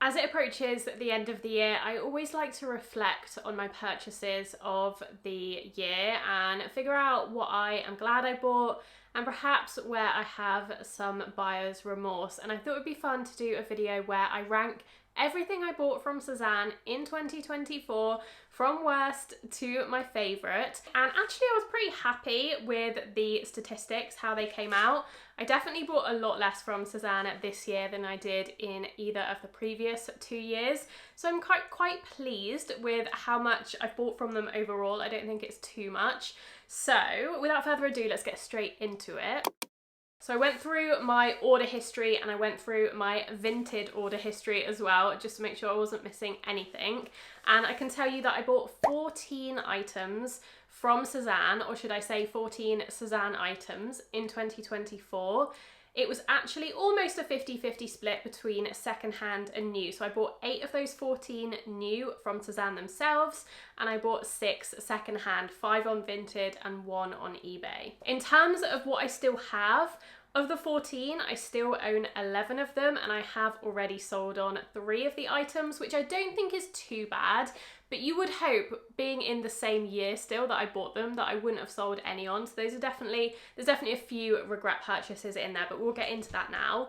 As it approaches the end of the year, I always like to reflect on my purchases of the year and figure out what I am glad I bought and perhaps where I have some buyer's remorse. And I thought it would be fun to do a video where I rank everything I bought from Sézane in 2024 from worst to my favourite. And actually I was pretty happy with the statistics, how they came out. I definitely bought a lot less from Sézane this year than I did in either of the previous 2 years. So I'm quite pleased with how much I've bought from them overall. I don't think it's too much. So without further ado, let's get straight into it. So I went through my order history and I went through my Vinted order history as well, just to make sure I wasn't missing anything. And I can tell you that I bought 14 items from Sézane, or should I say 14 Sézane items in 2024. It was actually almost a 50-50 split between secondhand and new. So I bought 8 of those 14 new from Sézane themselves, and I bought 6 secondhand, 5 on Vinted and 1 on eBay. In terms of what I still have, of the 14, I still own 11 of them, and I have already sold on 3 of the items, which I don't think is too bad. But you would hope, being in the same year still that I bought them, that I wouldn't have sold any on. So there's definitely a few regret purchases in there, but we'll get into that now.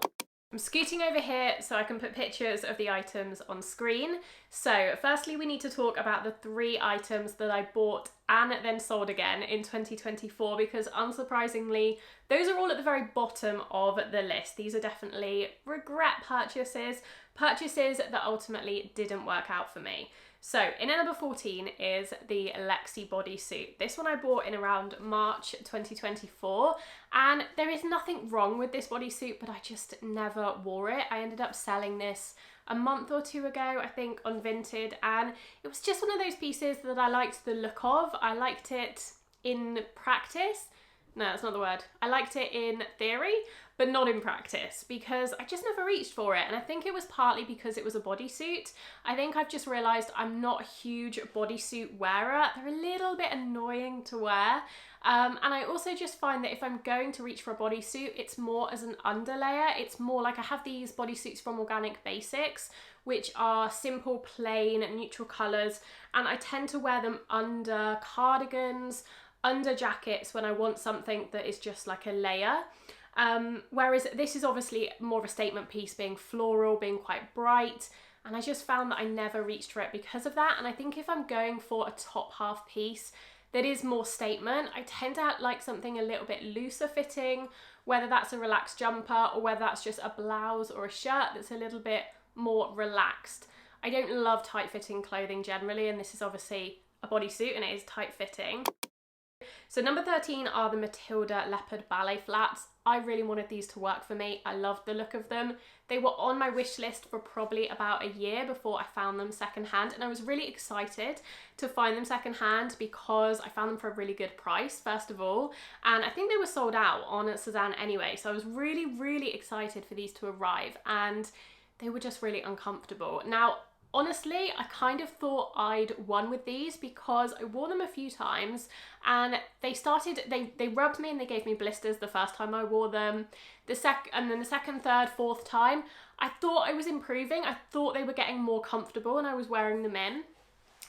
I'm scooting over here so I can put pictures of the items on screen. So firstly, we need to talk about the 3 items that I bought and then sold again in 2024, because unsurprisingly, those are all at the very bottom of the list. These are definitely regret purchases that ultimately didn't work out for me. So in at number 14 is the Lexi bodysuit. This one I bought in around March 2024, and there is nothing wrong with this bodysuit, but I just never wore it. I ended up selling this a month or 2 ago, I think, on Vinted, and it was just one of those pieces that I liked the look of. I liked it in practice. No, that's not the word. I liked it in theory, but not in practice, because I just never reached for it. And I think it was partly because it was a bodysuit. I think I've just realised I'm not a huge bodysuit wearer. They're a little bit annoying to wear. And I also just find that if I'm going to reach for a bodysuit, it's more as an underlayer. It's more like I have these bodysuits from Organic Basics, which are simple, plain, neutral colours. And I tend to wear them under cardigans, under jackets when I want something that is just like a layer. Whereas this is obviously more of a statement piece, being floral, being quite bright, and I just found that I never reached for it because of that. And I think if I'm going for a top half piece that is more statement, I tend to like something a little bit looser fitting, whether that's a relaxed jumper or whether that's just a blouse or a shirt that's a little bit more relaxed. I don't love tight fitting clothing generally, and this is obviously a bodysuit and it is tight fitting. So number 13 are the Matilda leopard ballet flats. I really wanted these to work for me. I loved the look of them. They were on my wish list for probably about a year before I found them secondhand, and I was really excited to find them secondhand because I found them for a really good price, first of all, and I think they were sold out on Sézane anyway, so I was really excited for these to arrive, and they were just really uncomfortable. Now, honestly, I kind of thought I'd won with these because I wore them a few times and they rubbed me and they gave me blisters the first time I wore them. And then the second, third, fourth time, I thought I was improving. I thought they were getting more comfortable and I was wearing them in.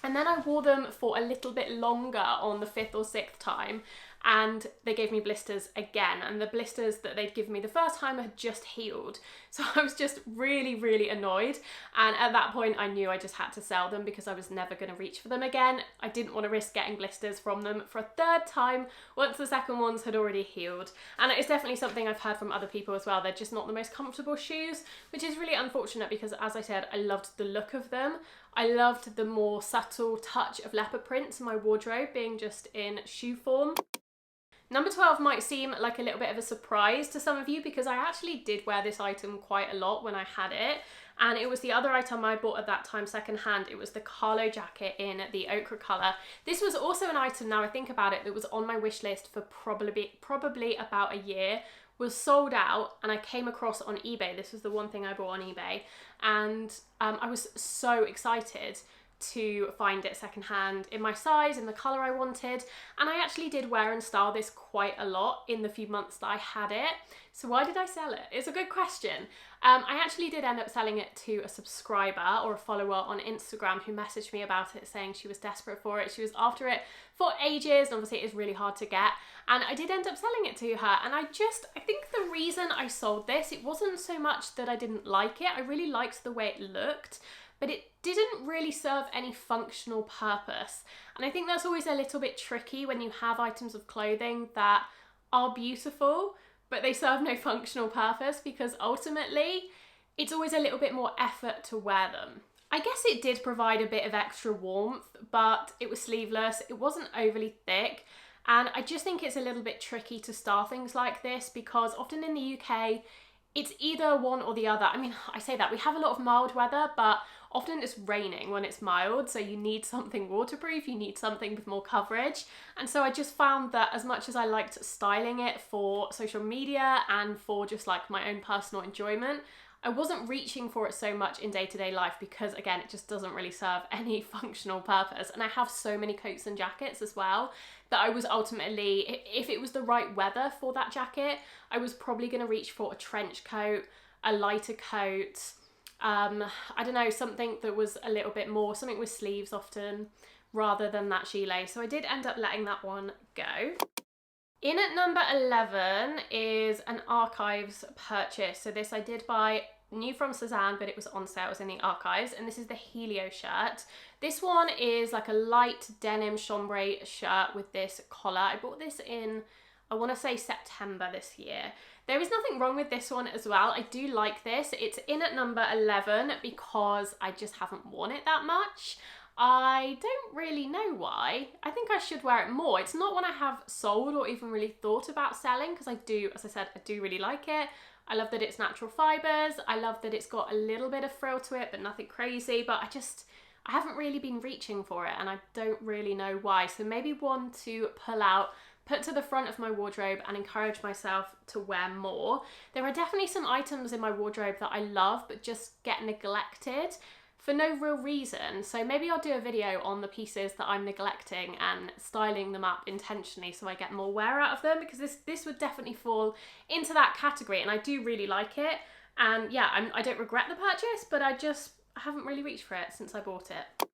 And then I wore them for a little bit longer on the 5th or 6th time, and they gave me blisters again, and the blisters that they'd given me the first time had just healed. So I was just really annoyed, and at that point I knew I just had to sell them because I was never going to reach for them again. I didn't want to risk getting blisters from them for a 3rd time once the second ones had already healed. And it's definitely something I've heard from other people as well. They're just not the most comfortable shoes, which is really unfortunate because, as I said, I loved the look of them. I loved the more subtle touch of leopard prints in my wardrobe being just in shoe form. Number 12 might seem like a little bit of a surprise to some of you because I actually did wear this item quite a lot when I had it, and it was the other item I bought at that time secondhand. It was the Carlo jacket in the ochre colour. This was also an item, now I think about it, that was on my wish list for probably about a year, was sold out, and I came across on eBay. This was the one thing I bought on eBay, and I was so excited to find it secondhand in my size, in the colour I wanted, and I actually did wear and style this quite a lot in the few months that I had it. So why did I sell it? It's a good question. I actually did end up selling it to a subscriber or a follower on Instagram who messaged me about it saying she was desperate for it. She was after it for ages, and obviously it is really hard to get. And I did end up selling it to her. And I think the reason I sold this, it wasn't so much that I didn't like it. I really liked the way it looked, but it didn't really serve any functional purpose. And I think that's always a little bit tricky when you have items of clothing that are beautiful, but they serve no functional purpose, because ultimately it's always a little bit more effort to wear them. I guess it did provide a bit of extra warmth, but it was sleeveless, it wasn't overly thick, and I just think it's a little bit tricky to style things like this, because often in the UK, it's either one or the other. I mean, I say that, we have a lot of mild weather, but often it's raining when it's mild, so you need something waterproof, you need something with more coverage. And so I just found that as much as I liked styling it for social media and for just like my own personal enjoyment, I wasn't reaching for it so much in day-to-day life, because again, it just doesn't really serve any functional purpose. And I have so many coats and jackets as well that I was ultimately, if it was the right weather for that jacket, I was probably going to reach for a trench coat, a lighter coat, I don't know, something that was a little bit more, something with sleeves often, rather than that gilet. So I did end up letting that one go. In at number 11 is an archives purchase. So this I did buy new from Sézane, but it was on sale, it was in the archives, and this is the Helio shirt. This one is like a light denim chambray shirt with this collar. I bought this in, I want to say September this year. There is nothing wrong with this one as well. I do like this. It's in at number 11 because I just haven't worn it that much. I don't really know why. I think I should wear it more. It's not one I have sold or even really thought about selling, because I do, as I said, I do really like it. I love that it's natural fibres. I love that it's got a little bit of frill to it, but nothing crazy. But I haven't really been reaching for it, and I don't really know why. So maybe one to pull out, put to the front of my wardrobe and encourage myself to wear more. There are definitely some items in my wardrobe that I love but just get neglected for no real reason. So maybe I'll do a video on the pieces that I'm neglecting and styling them up intentionally so I get more wear out of them, because this would definitely fall into that category, and I do really like it. And yeah, I don't regret the purchase, but I haven't really reached for it since I bought it.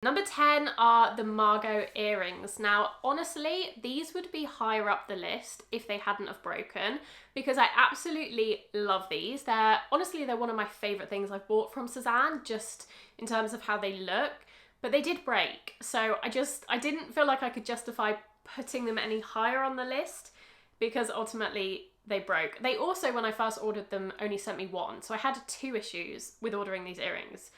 Number 10 are the Margot earrings. Now, honestly, these would be higher up the list if they hadn't have broken, because I absolutely love these. They're one of my favourite things I've bought from Sézane, just in terms of how they look, but they did break. So I didn't feel like I could justify putting them any higher on the list, because ultimately they broke. They also, when I first ordered them, only sent me one. So I had 2 issues with ordering these earrings.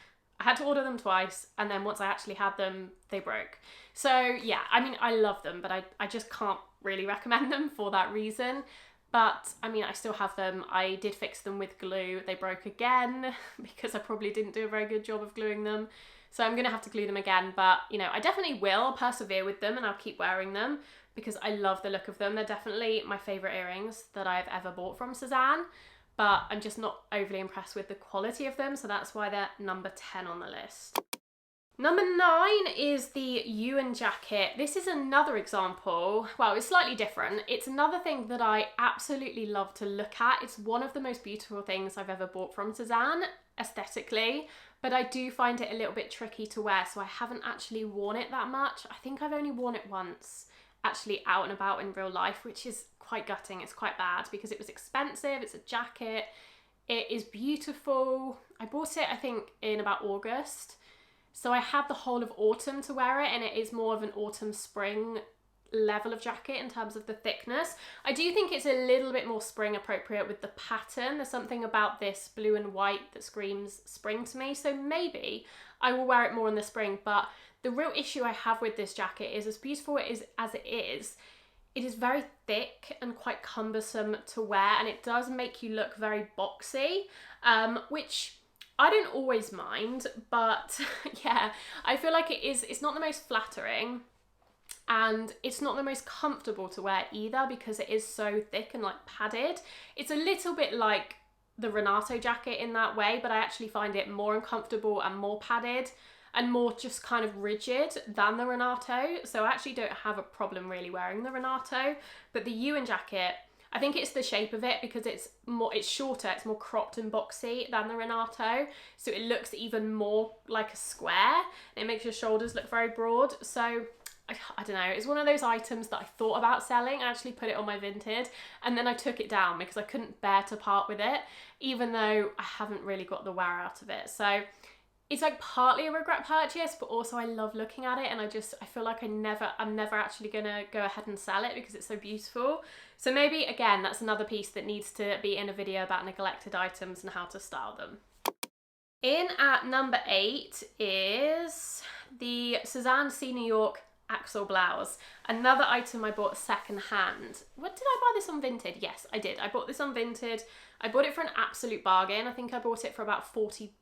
I had to order them twice, and then once I actually had them, they broke. So yeah, I mean, I love them, but I just can't really recommend them for that reason. But I mean, I still have them. I did fix them with glue. They broke again because I probably didn't do a very good job of gluing them. So I'm gonna have to glue them again, but you know, I definitely will persevere with them, and I'll keep wearing them because I love the look of them. They're definitely my favorite earrings that I've ever bought from Sézane, but I'm just not overly impressed with the quality of them, so that's why they're number 10 on the list. Number 9 is the Ewan jacket. This is another example, well, it's slightly different. It's another thing that I absolutely love to look at. It's one of the most beautiful things I've ever bought from Sézane, aesthetically, but I do find it a little bit tricky to wear, so I haven't actually worn it that much. I think I've only worn it once, actually out and about in real life, which is quite gutting. It's quite bad because it was expensive. It's a jacket. It is beautiful. I bought it, I think, in about August. So I had the whole of autumn to wear it, and it is more of an autumn-spring level of jacket in terms of the thickness. I do think it's a little bit more spring appropriate with the pattern. There's something about this blue and white that screams spring to me. So maybe I will wear it more in the spring, but the real issue I have with this jacket is, as beautiful as it is very thick and quite cumbersome to wear, and it does make you look very boxy, which I don't always mind, but yeah, I feel like it's not the most flattering, and it's not the most comfortable to wear either because it is so thick and like padded. It's a little bit like the Renato jacket in that way, but I actually find it more uncomfortable and more padded. and more just kind of rigid than the Renato. So I actually don't have a problem really wearing the Renato, but the Ewan jacket, I think it's the shape of it because it's shorter, it's more cropped and boxy than the Renato. So it looks even more like a square. It makes your shoulders look very broad. So I don't know, it's one of those items that I thought about selling. I actually put it on my Vinted and then I took it down because I couldn't bear to part with it, even though I haven't really got the wear out of it. So it's like partly a regret purchase, but also I love looking at it, and I feel like I'm never actually gonna go ahead and sell it because it's so beautiful. So maybe, again, that's another piece that needs to be in a video about neglected items and how to style them. In at number 8 is the Sézane Sea New York Axel Blouse. Another item I bought second hand. What, did I buy this on Vinted? Yes, I did. I bought this on Vinted. I bought it for an absolute bargain. I think I bought it for about £45.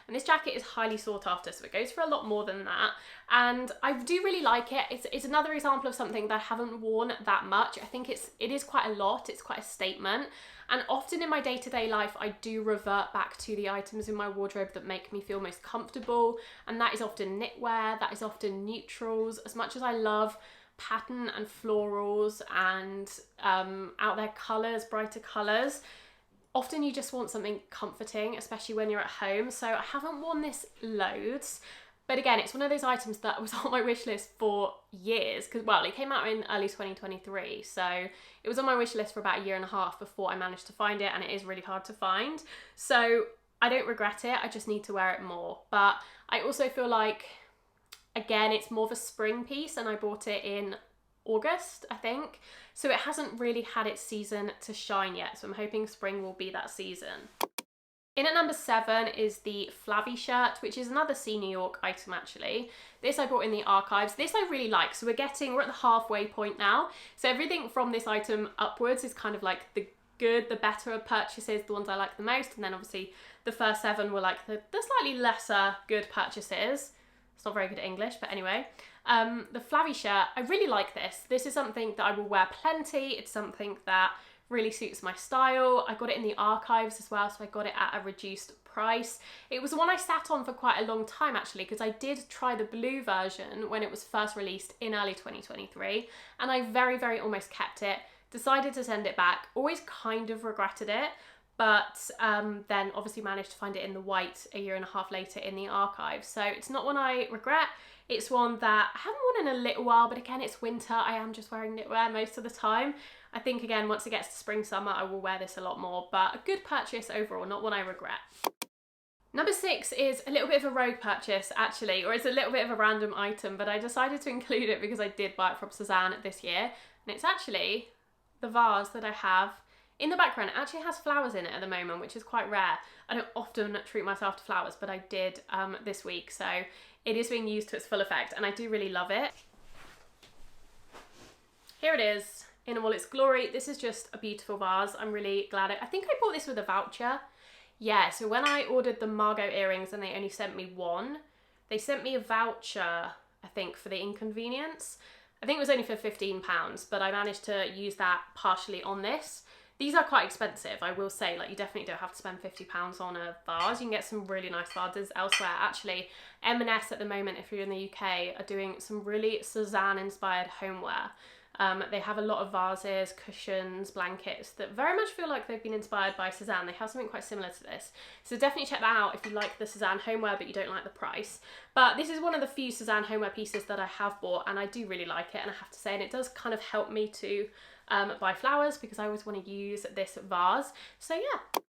And this jacket is highly sought after, so it goes for a lot more than that. And I do really like it. It's another example of something that I haven't worn that much. I think it is quite a lot. It's quite a statement. And often in my day-to-day life, I do revert back to the items in my wardrobe that make me feel most comfortable. And that is often knitwear, that is often neutrals. As much as I love pattern and florals and out there colours, brighter colours, often you just want something comforting, especially when you're at home. So I haven't worn this loads. But again, it's one of those items that was on my wish list for years because, well, it came out in early 2023. So it was on my wish list for about a year and a half before I managed to find it, and it is really hard to find. So I don't regret it. I just need to wear it more. But I also feel like, again, it's more of a spring piece, and I bought it in August, I think. So it hasn't really had its season to shine yet. So I'm hoping spring will be that season. In at number 7 is the Flavy shirt, which is another Sea New York item actually. This I bought in the archives. This I really like. So we're at the halfway point now. So everything from this item upwards is kind of like the good, the better purchases, the ones I like the most. And then obviously the first 7 were like the slightly lesser good purchases. It's not very good English, but anyway. The Flavy shirt, I really like this. This is something that I will wear plenty. It's something that really suits my style. I got it in the archives as well, so I got it at a reduced price. It was one I sat on for quite a long time actually, because I did try the blue version when it was first released in early 2023, and I very, very almost kept it. Decided to send it back, always kind of regretted it, but then obviously managed to find it in the white a year and a half later in the archives. So it's not one I regret. It's one that I haven't worn in a little while, but again, it's winter. I am just wearing knitwear most of the time. I think, again, once it gets to spring, summer, I will wear this a lot more, but a good purchase overall, not one I regret. Number 6 is a little bit of a rogue purchase, actually, or it's a little bit of a random item, but I decided to include it because I did buy it from Sézane this year, and it's actually the vase that I have in the background. It actually has flowers in it at the moment, which is quite rare. I don't often treat myself to flowers, but I did this week, so it is being used to its full effect, and I do really love it. Here it is in all its glory. This is just a beautiful vase. I'm really glad. I think I bought this with a voucher. Yeah, so when I ordered the Margot earrings and they only sent me one, they sent me a voucher, I think, for the inconvenience. I think it was only for £15, but I managed to use that partially on this. These are quite expensive, I will say. Like, you definitely don't have to spend £50 on a vase. You can get some really nice vases elsewhere. Actually, M&S at the moment, if you're in the UK, are doing some really Sézane-inspired homeware. They have a lot of vases, cushions, blankets that very much feel like they've been inspired by Sézane. They have something quite similar to this. So definitely check that out if you like the Sézane homeware but you don't like the price. But this is one of the few Sézane homeware pieces that I have bought, and I do really like it, and I have to say, and it does kind of help me to buy flowers because I always want to use this vase. So yeah,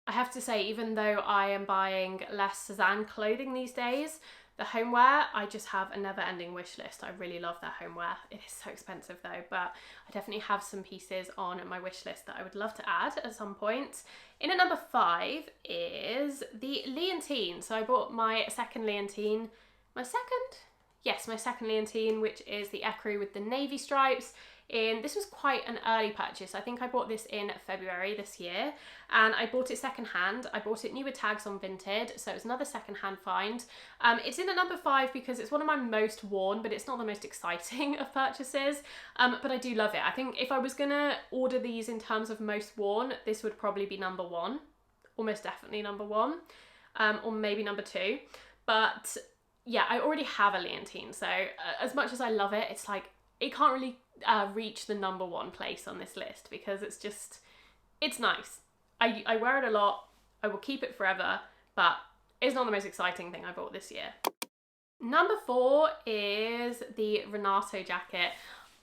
I have to say, even though I am buying less Sézane clothing these days, the homeware, I just have a never-ending wish list. I really love their homeware. It is so expensive though, but I definitely have some pieces on my wish list that I would love to add at some point. In at number 5 is the Leontine. So I bought my second Leontine. My second Leontine, which is the ecru with the navy stripes. This was quite an early purchase. I think I bought this in February this year, and I bought it secondhand. I bought it new with tags on Vinted, so it was another secondhand find. It's in at number 5 because it's one of my most worn, but it's not the most exciting of purchases, but I do love it. I think if I was gonna order these in terms of most worn, this would probably be number 1, almost definitely number 1, or maybe number 2. But yeah, I already have a Leontine, so as much as I love it, it's like it can't really reach the number one place on this list because it's nice. I wear it a lot, I will keep it forever, but it's not the most exciting thing I bought this year. Number 4 is the Renato jacket.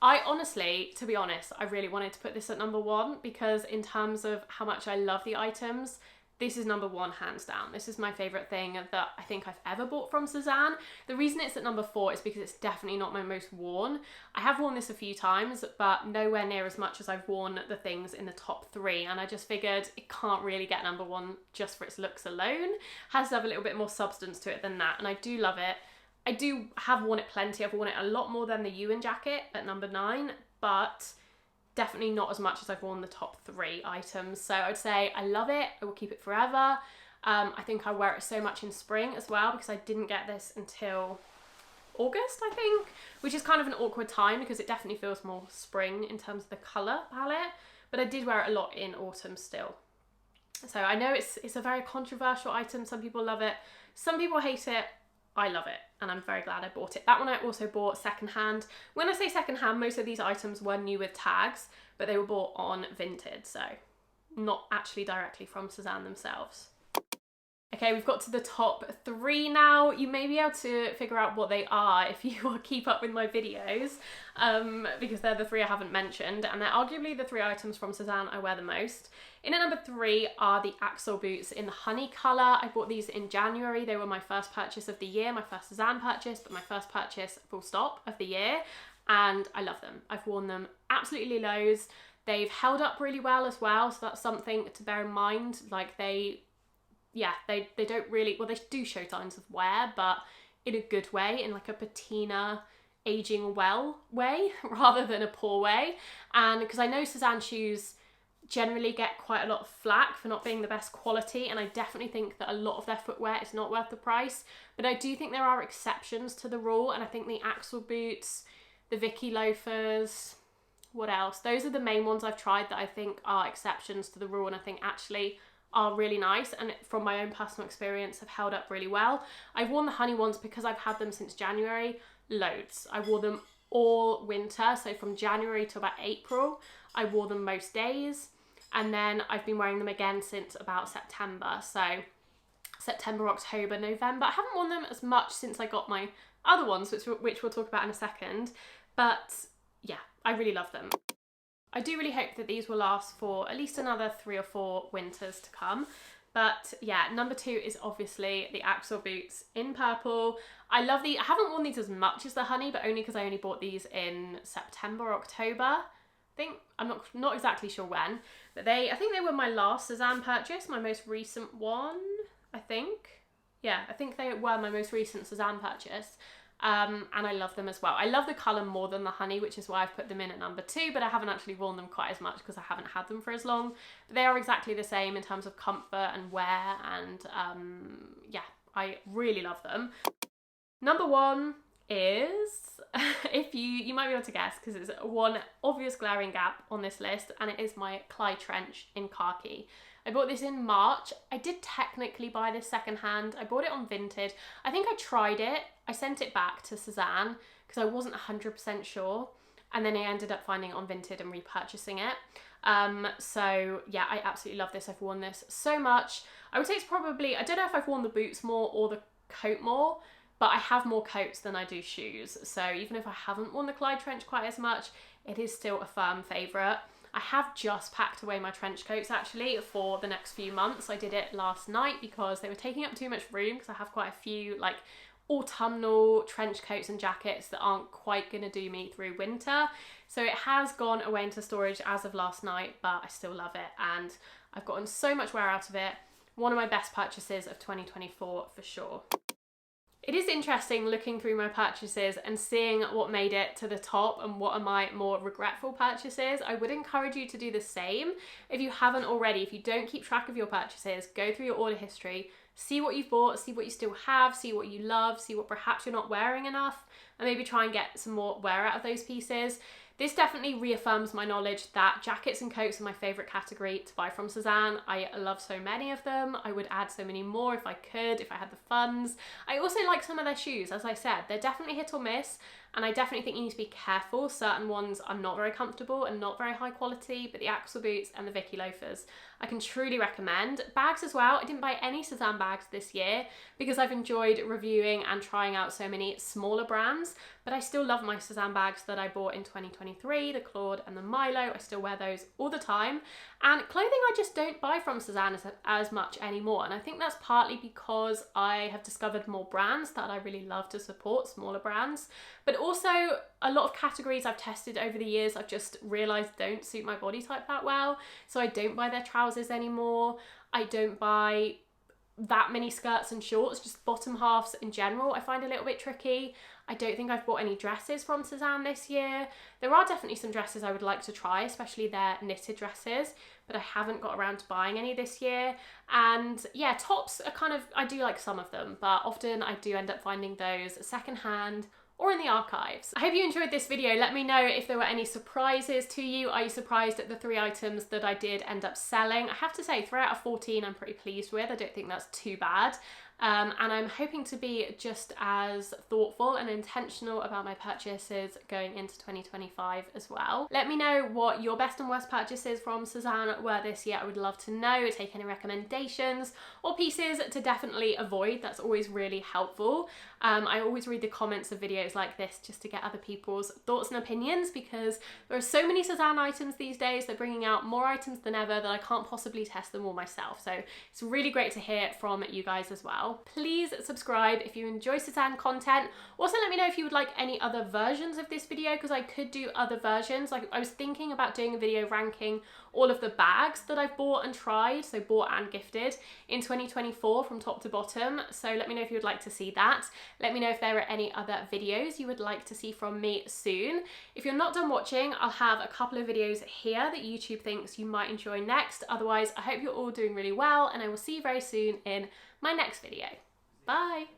I honestly, to be honest, I really wanted to put this at number 1 because in terms of how much I love the items, this is number 1 hands down. This is my favourite thing that I think I've ever bought from Sézane. The reason it's at number 4 is because it's definitely not my most worn. I have worn this a few times, but nowhere near as much as I've worn the things in the top 3, and I just figured it can't really get number 1 just for its looks alone. It has to have a little bit more substance to it than that, and I do love it. I do have worn it plenty. I've worn it a lot more than the Ewan jacket at number 9, but definitely not as much as I've worn the top 3 items. So I'd say I love it. I will keep it forever. I think I wear it so much in spring as well because I didn't get this until August, I think, which is kind of an awkward time because it definitely feels more spring in terms of the colour palette, but I did wear it a lot in autumn still. So I know it's a very controversial item. Some people love it, some people hate it. I love it and I'm very glad I bought it. That one I also bought secondhand. When I say secondhand, most of these items were new with tags, but they were bought on Vinted, so not actually directly from Sézane themselves. Okay, we've got to the top 3 now. You may be able to figure out what they are if you keep up with my videos, because they're the 3 I haven't mentioned, and they're arguably the 3 items from Sézane I wear the most. In at number 3 are the Axel boots in the honey colour. I bought these in January. They were my first purchase of the year, my first Sézane purchase, but my first purchase full stop of the year, and I love them. I've worn them absolutely loads. They've held up really well as well, so that's something to bear in mind. Like they don't really, well, they do show signs of wear, but in a good way, in like a patina aging well way rather than a poor way. And because I know Sézane shoes generally get quite a lot of flack for not being the best quality, and I definitely think that a lot of their footwear is not worth the price, but I do think there are exceptions to the rule, and I think the Axel boots, the Vicky loafers, what else? Those are the main ones I've tried that I think are exceptions to the rule, and I think actually are really nice, and from my own personal experience have held up really well. I've worn the honey ones because I've had them since January, loads. I wore them all winter, so from January to about April, I wore them most days, and then I've been wearing them again since about September, so September, October, November. I haven't worn them as much since I got my other ones, which we'll talk about in a second, but yeah, I really love them. I do really hope that these will last for at least another 3 or 4 winters to come. But yeah, number 2 is obviously the Axel boots in purple. I love these. I haven't worn these as much as the honey, but only because I only bought these in September or October. I think, I'm not exactly sure when, but I think they were my last Sézane purchase, my most recent one, I think. Yeah, I think they were my most recent Sézane purchase. And I love them as well. I love the colour more than the honey, which is why I've put them in at number 2, but I haven't actually worn them quite as much because I haven't had them for as long. But they are exactly the same in terms of comfort and wear, and yeah, I really love them. Number 1 is, if you might be able to guess because it's one obvious glaring gap on this list, and it is my Clyde trench in khaki. I bought this in March. I did technically buy this secondhand. I bought it on Vinted. I think I tried it. I sent it back to Sézane because I wasn't 100% sure. And then I ended up finding it on Vinted and repurchasing it. So yeah, I absolutely love this. I've worn this so much. I would say it's probably, I don't know if I've worn the boots more or the coat more, but I have more coats than I do shoes. So even if I haven't worn the Clyde trench quite as much, it is still a firm favourite. I have just packed away my trench coats actually for the next few months. I did it last night because they were taking up too much room, because I have quite a few like autumnal trench coats and jackets that aren't quite going to do me through winter. So it has gone away into storage as of last night, but I still love it and I've gotten so much wear out of it. One of my best purchases of 2024 for sure. It is interesting looking through my purchases and seeing what made it to the top and what are my more regretful purchases. I would encourage you to do the same. If you haven't already, if you don't keep track of your purchases, go through your order history, see what you've bought, see what you still have, see what you love, see what perhaps you're not wearing enough, and maybe try and get some more wear out of those pieces. this definitely reaffirms my knowledge that jackets and coats are my favourite category to buy from Sézane. I love so many of them. I would add so many more if I could, if I had the funds. I also like some of their shoes, as I said. They're definitely hit or miss, and I definitely think you need to be careful. Certain ones are not very comfortable and not very high quality, but the Axel boots and the Vicky loafers I can truly recommend. Bags as well. I didn't buy any Sézane bags this year because I've enjoyed reviewing and trying out so many smaller brands, but I still love my Sézane bags that I bought in 2023, the Claude and the Milo. I still wear those all the time. And clothing I just don't buy from Sézane as much anymore, and I think that's partly because I have discovered more brands that I really love to support, smaller brands, but also a lot of categories I've tested over the years I've just realised don't suit my body type that well, so I don't buy their trousers anymore. I don't buy that many skirts and shorts, just bottom halves in general I find a little bit tricky. I don't think I've bought any dresses from Sézane this year. There are definitely some dresses I would like to try, especially their knitted dresses, but I haven't got around to buying any this year. And yeah, tops are kind of, I do like some of them, but often I do end up finding those secondhand or in the archives. I hope you enjoyed this video. Let me know if there were any surprises to you. Are you surprised at the 3 items that I did end up selling? I have to say 3 out of 14 I'm pretty pleased with. I don't think that's too bad. And I'm hoping to be just as thoughtful and intentional about my purchases going into 2025 as well. Let me know what your best and worst purchases from Sézane were this year. I would love to know. Take any recommendations or pieces to definitely avoid. That's always really helpful. I always read the comments of videos like this just to get other people's thoughts and opinions, because there are so many Sézane items these days. They're bringing out more items than ever that I can't possibly test them all myself. So it's really great to hear from you guys as well. Please subscribe if you enjoy Sézane content. Also, let me know if you would like any other versions of this video, because I could do other versions. Like, I was thinking about doing a video ranking all of the bags that I've bought and tried, so bought and gifted, in 2024 from top to bottom. So let me know if you would like to see that. Let me know if there are any other videos you would like to see from me soon. If you're not done watching, I'll have a couple of videos here that YouTube thinks you might enjoy next. Otherwise, I hope you're all doing really well, and I will see you very soon in my next video. Bye!